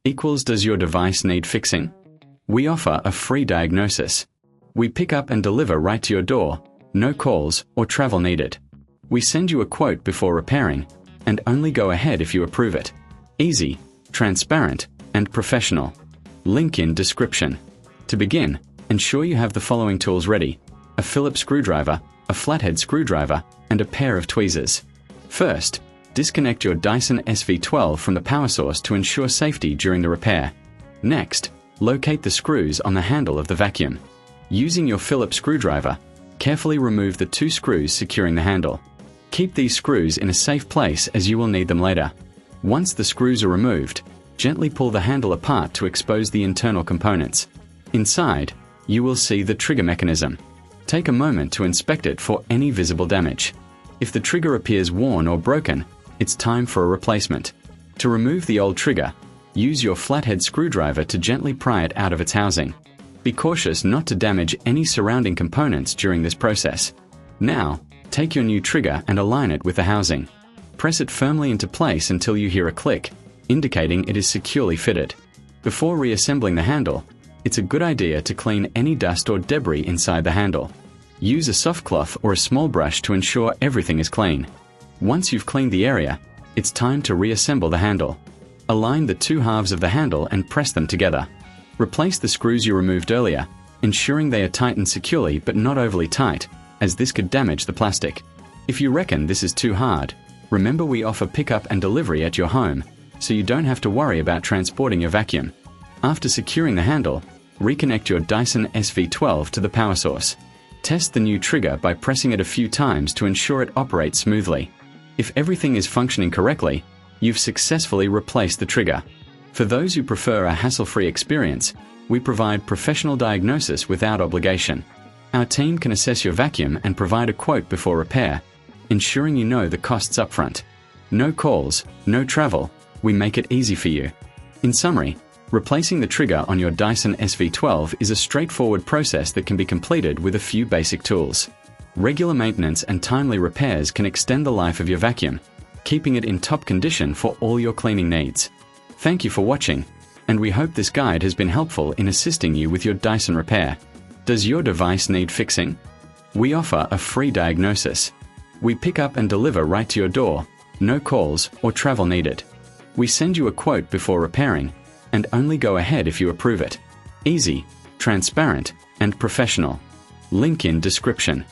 equals does your device need fixing? We offer a free diagnosis. We pick up and deliver right to your door, no calls or travel needed. We send you a quote before repairing, and only go ahead if you approve it. Easy, transparent, and professional. Link in description. To begin, ensure you have the following tools ready: a Phillips screwdriver, a flathead screwdriver, and a pair of tweezers. First, disconnect your Dyson SV12 from the power source to ensure safety during the repair. Next, locate the screws on the handle of the vacuum. Using your Phillips screwdriver, carefully remove the 2 screws securing the handle. Keep these screws in a safe place as you will need them later. Once the screws are removed, gently pull the handle apart to expose the internal components. Inside, you will see the trigger mechanism. Take a moment to inspect it for any visible damage. If the trigger appears worn or broken, it's time for a replacement. To remove the old trigger, use your flathead screwdriver to gently pry it out of its housing. Be cautious not to damage any surrounding components during this process. Now, take your new trigger and align it with the housing. Press it firmly into place until you hear a click, indicating it is securely fitted. Before reassembling the handle, it's a good idea to clean any dust or debris inside the handle. Use a soft cloth or a small brush to ensure everything is clean. Once you've cleaned the area, it's time to reassemble the handle. Align the 2 halves of the handle and press them together. Replace the screws you removed earlier, ensuring they are tightened securely but not overly tight, as this could damage the plastic. If you reckon this is too hard, remember we offer pickup and delivery at your home, so you don't have to worry about transporting your vacuum. After securing the handle, reconnect your Dyson SV12 to the power source. Test the new trigger by pressing it a few times to ensure it operates smoothly. If everything is functioning correctly, you've successfully replaced the trigger. For those who prefer a hassle-free experience, we provide professional diagnosis without obligation. Our team can assess your vacuum and provide a quote before repair, ensuring you know the costs upfront. No calls, no travel, we make it easy for you. In summary, replacing the trigger on your Dyson SV12 is a straightforward process that can be completed with a few basic tools. Regular maintenance and timely repairs can extend the life of your vacuum, keeping it in top condition for all your cleaning needs. Thank you for watching, and we hope this guide has been helpful in assisting you with your Dyson repair. Does your device need fixing? We offer a free diagnosis. We pick up and deliver right to your door, no calls or travel needed. We send you a quote before repairing, and only go ahead if you approve it. Easy, transparent, and professional. Link in description.